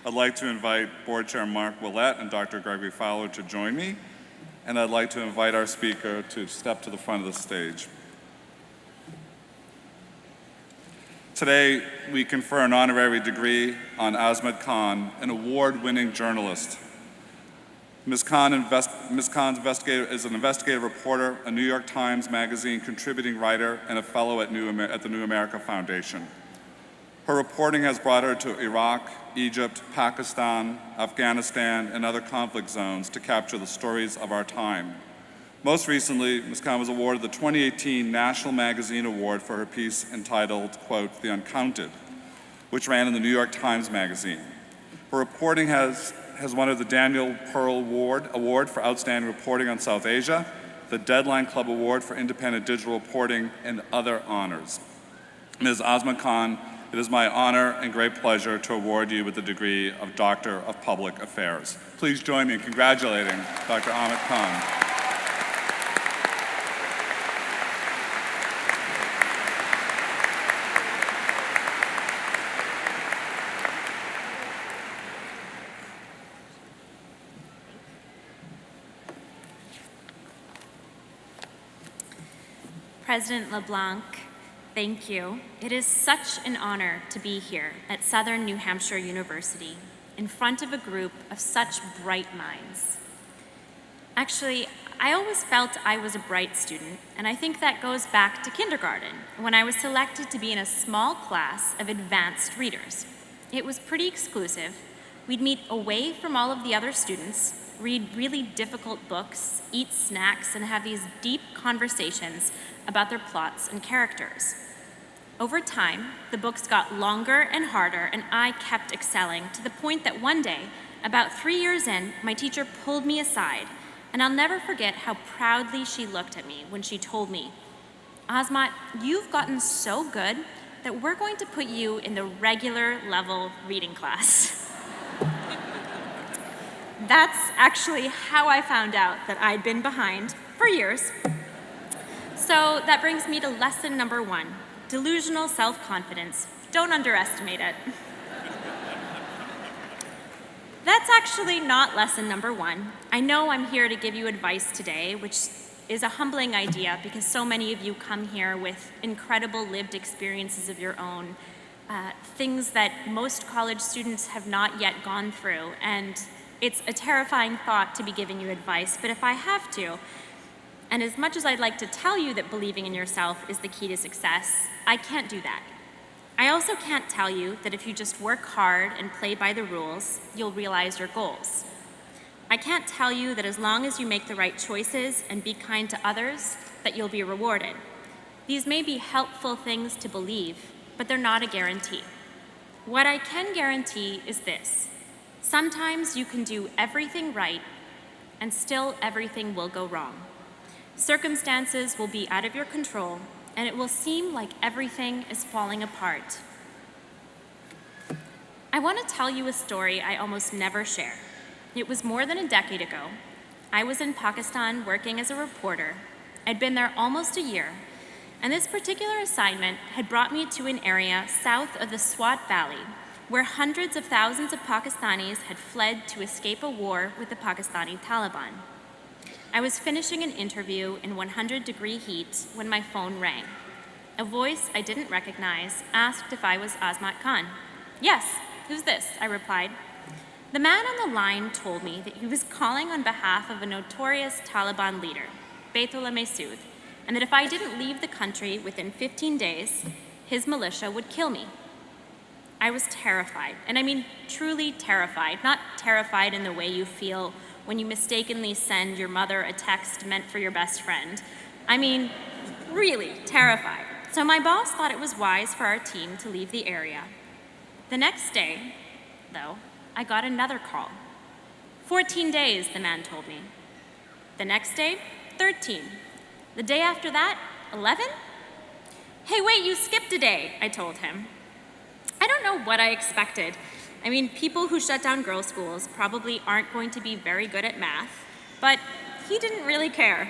I'd like to invite Board Chair Mark Willett and Dr. Gregory Fowler to join me, and I'd like to invite our speaker to step to the front of the stage. Today, we confer an honorary degree on Azmat Khan, an award-winning journalist. Ms. Khan is an investigative reporter, a New York Times Magazine contributing writer, and a fellow at the New America Foundation. Her reporting has brought her to Iraq, Egypt, Pakistan, Afghanistan, and other conflict zones to capture the stories of our time. Most recently, Ms. Khan was awarded the 2018 National Magazine Award for her piece entitled, quote, "The Uncounted," which ran in the New York Times Magazine. Her reporting has won her the Daniel Pearl Award for Outstanding Reporting on South Asia, the Deadline Club Award for Independent Digital Reporting, and other honors. Ms. Azmat Khan, it is my honor and great pleasure to award you with the degree of Doctor of Public Affairs. Please join me in congratulating Dr. Azmat Khan. President LeBlanc, thank you. It is such an honor to be here at Southern New Hampshire University in front of a group of such bright minds. Actually, I always felt I was a bright student, and I think that goes back to kindergarten, when I was selected to be in a small class of advanced readers. It was pretty exclusive. We'd meet away from all of the other students, read really difficult books, eat snacks, and have these deep conversations about their plots and characters. Over time, the books got longer and harder, and I kept excelling to the point that one day, about 3 years in, my teacher pulled me aside, and I'll never forget how proudly she looked at me when she told me, "Azmat, you've gotten so good that we're going to put you in the regular level reading class." That's actually how I found out that I'd been behind for years. So that brings me to lesson number 1, delusional self-confidence. Don't underestimate it. That's actually not lesson number 1. I know I'm here to give you advice today, which is a humbling idea because so many of you come here with incredible lived experiences of your own, things that most college students have not yet gone through, and it's a terrifying thought to be giving you advice, but if I have to, and as much as I'd like to tell you that believing in yourself is the key to success, I can't do that. I also can't tell you that if you just work hard and play by the rules, you'll realize your goals. I can't tell you that as long as you make the right choices and be kind to others, that you'll be rewarded. These may be helpful things to believe, but they're not a guarantee. What I can guarantee is this: sometimes you can do everything right, and still everything will go wrong. Circumstances will be out of your control, and it will seem like everything is falling apart. I want to tell you a story I almost never share. It was more than a decade ago. I was in Pakistan working as a reporter. I'd been there almost a year, and this particular assignment had brought me to an area south of the Swat Valley, where hundreds of thousands of Pakistanis had fled to escape a war with the Pakistani Taliban. I was finishing an interview in 100-degree heat when my phone rang. A voice I didn't recognize asked if I was Azmat Khan. "Yes, who's this?" I replied. The man on the line told me that he was calling on behalf of a notorious Taliban leader, Baitullah Masood, and that if I didn't leave the country within 15 days, his militia would kill me. I was terrified, and I mean truly terrified, not terrified in the way you feel when you mistakenly send your mother a text meant for your best friend. I mean, really terrified. So my boss thought it was wise for our team to leave the area. The next day, though, I got another call. 14 days, the man told me. The next day, 13. The day after that, 11? "Hey, wait, you skipped a day," I told him. I don't know what I expected. I mean, people who shut down girls' schools probably aren't going to be very good at math, but he didn't really care.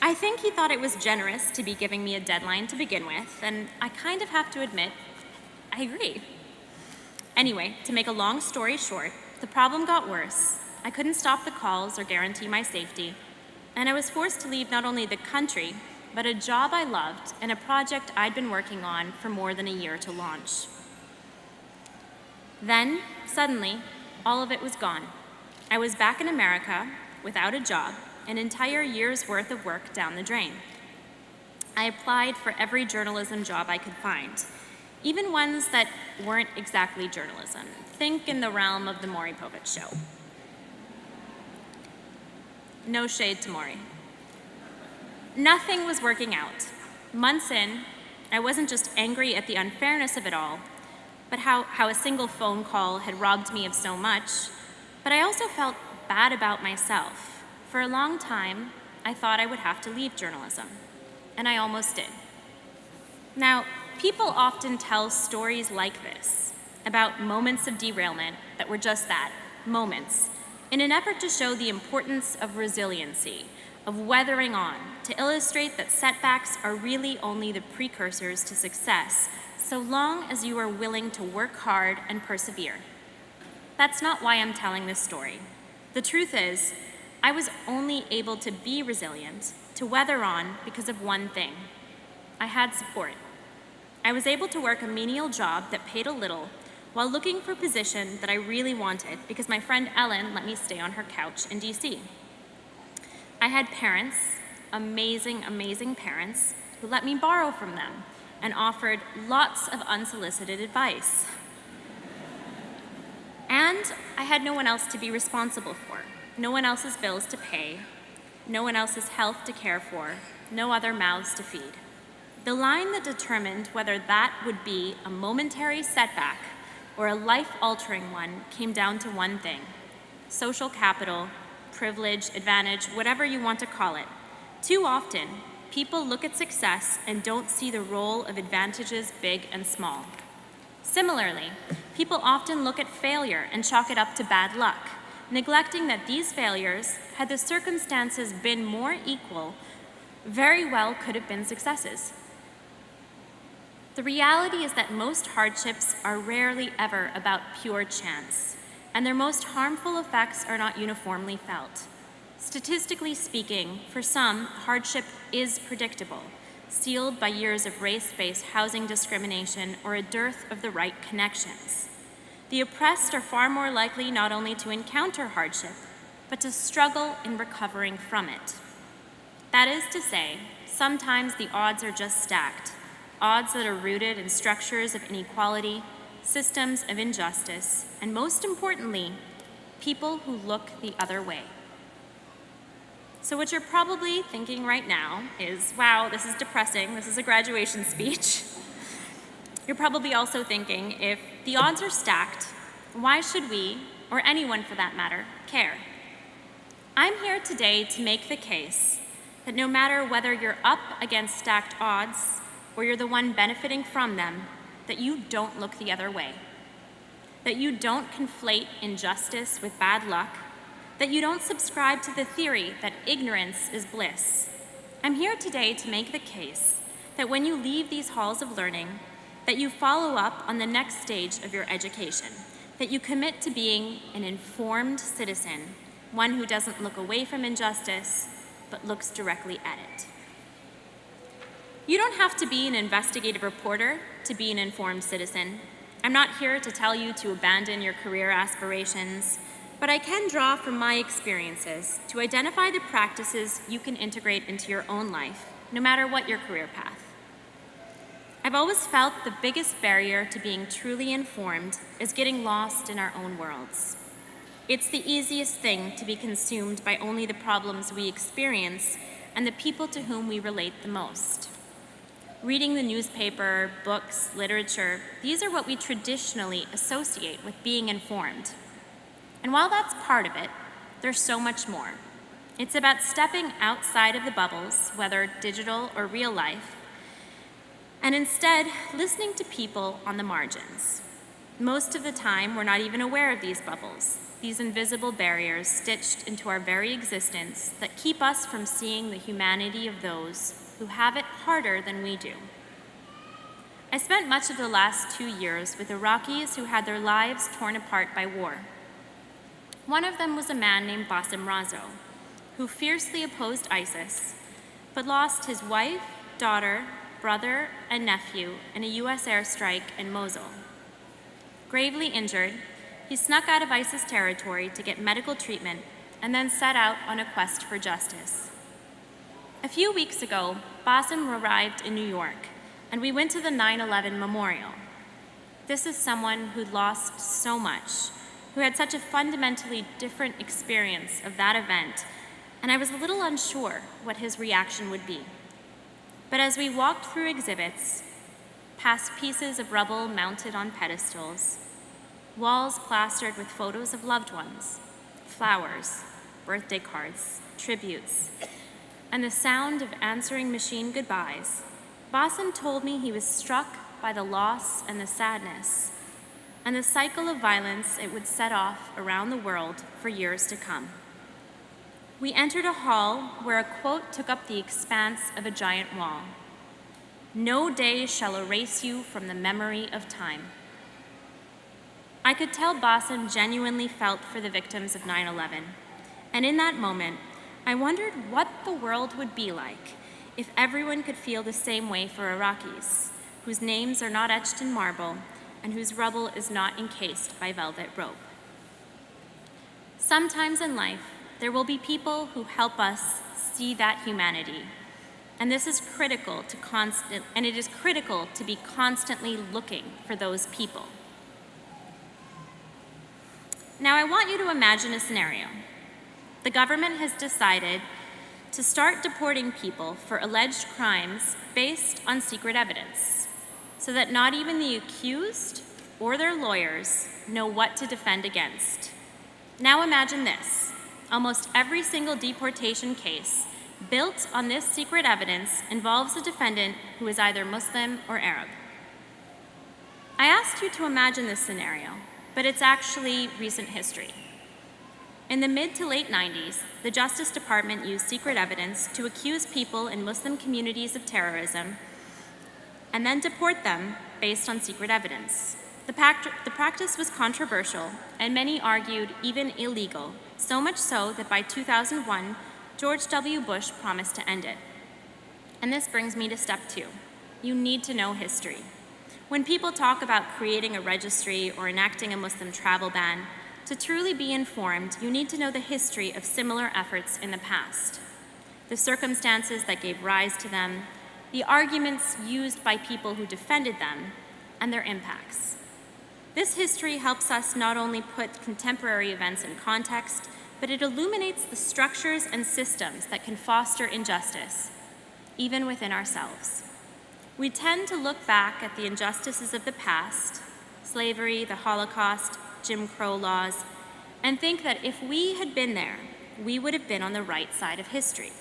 I think he thought it was generous to be giving me a deadline to begin with, and I kind of have to admit, I agree. Anyway, to make a long story short, the problem got worse. I couldn't stop the calls or guarantee my safety, and I was forced to leave not only the country, but a job I loved and a project I'd been working on for more than a year to launch. Then, suddenly, all of it was gone. I was back in America without a job, an entire year's worth of work down the drain. I applied for every journalism job I could find, even ones that weren't exactly journalism. Think in the realm of the Maury Povich show. No shade to Maury. Nothing was working out. Months in, I wasn't just angry at the unfairness of it all, but how a single phone call had robbed me of so much, but I also felt bad about myself. For a long time, I thought I would have to leave journalism, and I almost did. Now, people often tell stories like this, about moments of derailment that were just that, moments, in an effort to show the importance of resiliency, of weathering on, to illustrate that setbacks are really only the precursors to success, so long as you are willing to work hard and persevere. That's not why I'm telling this story. The truth is, I was only able to be resilient, to weather on, because of one thing. I had support. I was able to work a menial job that paid a little while looking for a position that I really wanted because my friend Ellen let me stay on her couch in DC. I had parents, amazing, amazing parents, who let me borrow from them and offered lots of unsolicited advice. And I had no one else to be responsible for, no one else's bills to pay, no one else's health to care for, no other mouths to feed. The line that determined whether that would be a momentary setback or a life-altering one came down to one thing: social capital, privilege, advantage, whatever you want to call it. Too often, people look at success and don't see the role of advantages big and small. Similarly, people often look at failure and chalk it up to bad luck, neglecting that these failures, had the circumstances been more equal, very well could have been successes. The reality is that most hardships are rarely ever about pure chance, and their most harmful effects are not uniformly felt. Statistically speaking, for some, hardship is predictable, sealed by years of race-based housing discrimination or a dearth of the right connections. The oppressed are far more likely not only to encounter hardship, but to struggle in recovering from it. That is to say, sometimes the odds are just stacked, odds that are rooted in structures of inequality, systems of injustice, and most importantly, people who look the other way. So what you're probably thinking right now is, wow, this is depressing, this is a graduation speech. You're probably also thinking, if the odds are stacked, why should we, or anyone for that matter, care? I'm here today to make the case that no matter whether you're up against stacked odds or you're the one benefiting from them, that you don't look the other way, that you don't conflate injustice with bad luck, that you don't subscribe to the theory that ignorance is bliss. I'm here today to make the case that when you leave these halls of learning, that you follow up on the next stage of your education, that you commit to being an informed citizen, one who doesn't look away from injustice, but looks directly at it. You don't have to be an investigative reporter to be an informed citizen. I'm not here to tell you to abandon your career aspirations, but I can draw from my experiences to identify the practices you can integrate into your own life, no matter what your career path. I've always felt the biggest barrier to being truly informed is getting lost in our own worlds. It's the easiest thing to be consumed by only the problems we experience and the people to whom we relate the most. Reading the newspaper, books, literature, these are what we traditionally associate with being informed. And while that's part of it, there's so much more. It's about stepping outside of the bubbles, whether digital or real life, and instead listening to people on the margins. Most of the time, we're not even aware of these bubbles, these invisible barriers stitched into our very existence that keep us from seeing the humanity of those who have it harder than we do. I spent much of the last 2 years with Iraqis who had their lives torn apart by war. One of them was a man named Bassem Razo, who fiercely opposed ISIS, but lost his wife, daughter, brother, and nephew in a U.S. airstrike in Mosul. Gravely injured, he snuck out of ISIS territory to get medical treatment and then set out on a quest for justice. A few weeks ago, Bassem arrived in New York, and we went to the 9/11 memorial. This is someone who lost so much, who had such a fundamentally different experience of that event, and I was a little unsure what his reaction would be. But as we walked through exhibits, past pieces of rubble mounted on pedestals, walls plastered with photos of loved ones, flowers, birthday cards, tributes, and the sound of answering machine goodbyes, Bassem told me he was struck by the loss and the sadness, and the cycle of violence it would set off around the world for years to come. We entered a hall where a quote took up the expanse of a giant wall. "No day shall erase you from the memory of time." I could tell Bassem genuinely felt for the victims of 9/11, and in that moment, I wondered what the world would be like if everyone could feel the same way for Iraqis, whose names are not etched in marble and whose rubble is not encased by velvet rope. Sometimes in life, there will be people who help us see that humanity, and this is critical it is critical to be constantly looking for those people. Now, I want you to imagine a scenario. The government has decided to start deporting people for alleged crimes based on secret evidence, so that not even the accused or their lawyers know what to defend against. Now imagine this. Almost every single deportation case built on this secret evidence involves a defendant who is either Muslim or Arab. I asked you to imagine this scenario, but it's actually recent history. In the mid to late 90s, the Justice Department used secret evidence to accuse people in Muslim communities of terrorism and then deport them based on secret evidence. The practice was controversial, and many argued even illegal, so much so that by 2001, George W. Bush promised to end it. And this brings me to step 2. You need to know history. When people talk about creating a registry or enacting a Muslim travel ban, to truly be informed, you need to know the history of similar efforts in the past, the circumstances that gave rise to them, the arguments used by people who defended them, and their impacts. This history helps us not only put contemporary events in context, but it illuminates the structures and systems that can foster injustice, even within ourselves. We tend to look back at the injustices of the past, slavery, the Holocaust, Jim Crow laws, and think that if we had been there, we would have been on the right side of history,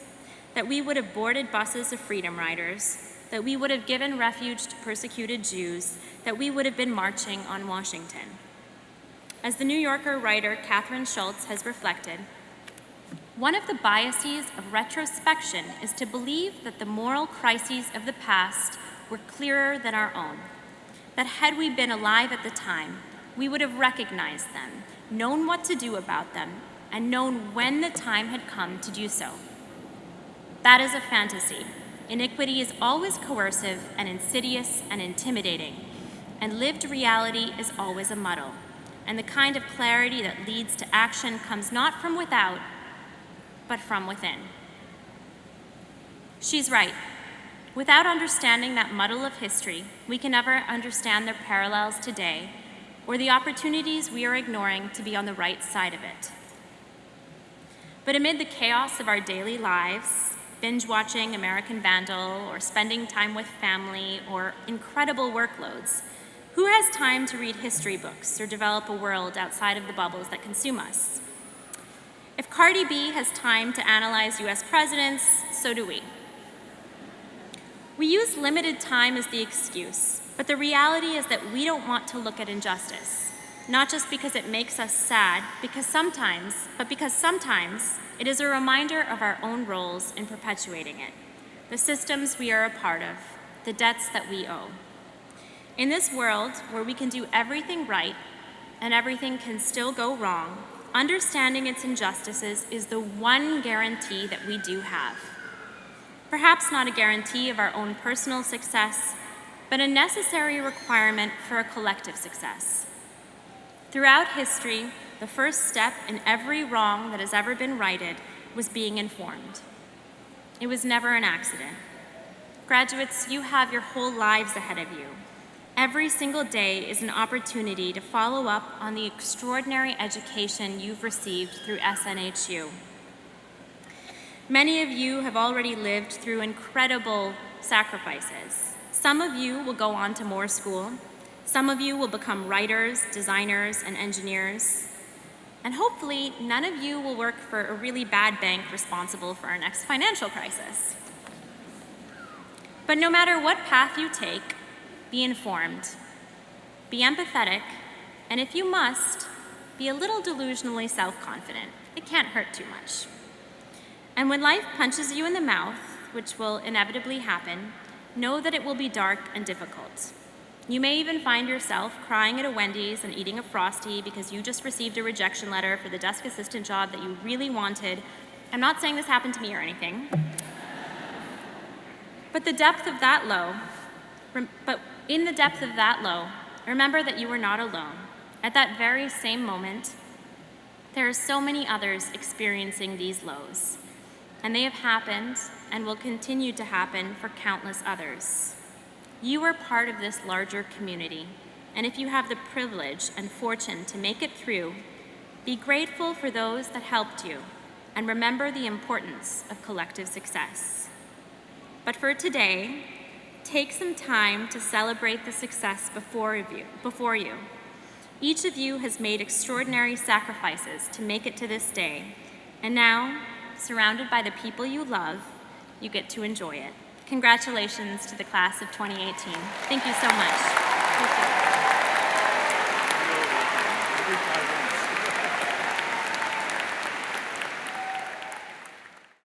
that we would have boarded buses of freedom riders, that we would have given refuge to persecuted Jews, that we would have been marching on Washington. As the New Yorker writer Catherine Schultz has reflected, one of the biases of retrospection is to believe that the moral crises of the past were clearer than our own, that had we been alive at the time, we would have recognized them, known what to do about them, and known when the time had come to do so. That is a fantasy. Iniquity is always coercive and insidious and intimidating, and lived reality is always a muddle. And the kind of clarity that leads to action comes not from without, but from within. She's right. Without understanding that muddle of history, we can never understand the parallels today or the opportunities we are ignoring to be on the right side of it. But amid the chaos of our daily lives, binge-watching American Vandal or spending time with family or incredible workloads, who has time to read history books or develop a world outside of the bubbles that consume us? If Cardi B has time to analyze US presidents, so do we. We use limited time as the excuse, but the reality is that we don't want to look at injustice, not just because it makes us sad, because sometimes it is a reminder of our own roles in perpetuating it, the systems we are a part of, the debts that we owe. In this world where we can do everything right and everything can still go wrong, understanding its injustices is the one guarantee that we do have. Perhaps not a guarantee of our own personal success, but a necessary requirement for a collective success. Throughout history, the first step in every wrong that has ever been righted was being informed. It was never an accident. Graduates, you have your whole lives ahead of you. Every single day is an opportunity to follow up on the extraordinary education you've received through SNHU. Many of you have already lived through incredible sacrifices. Some of you will go on to more school. Some of you will become writers, designers, and engineers. And hopefully, none of you will work for a really bad bank responsible for our next financial crisis. But no matter what path you take, be informed, be empathetic, and if you must, be a little delusionally self-confident. It can't hurt too much. And when life punches you in the mouth, which will inevitably happen, know that it will be dark and difficult. You may even find yourself crying at a Wendy's and eating a Frosty because you just received a rejection letter for the desk assistant job that you really wanted. I'm not saying this happened to me or anything. But in the depth of that low, remember that you are not alone. At that very same moment, there are so many others experiencing these lows, and they have happened and will continue to happen for countless others. You are part of this larger community, and if you have the privilege and fortune to make it through, be grateful for those that helped you, and remember the importance of collective success. But for today, take some time to celebrate the success before you. Each of you has made extraordinary sacrifices to make it to this day, and now, surrounded by the people you love, you get to enjoy it. Congratulations to the class of 2018. Thank you so much.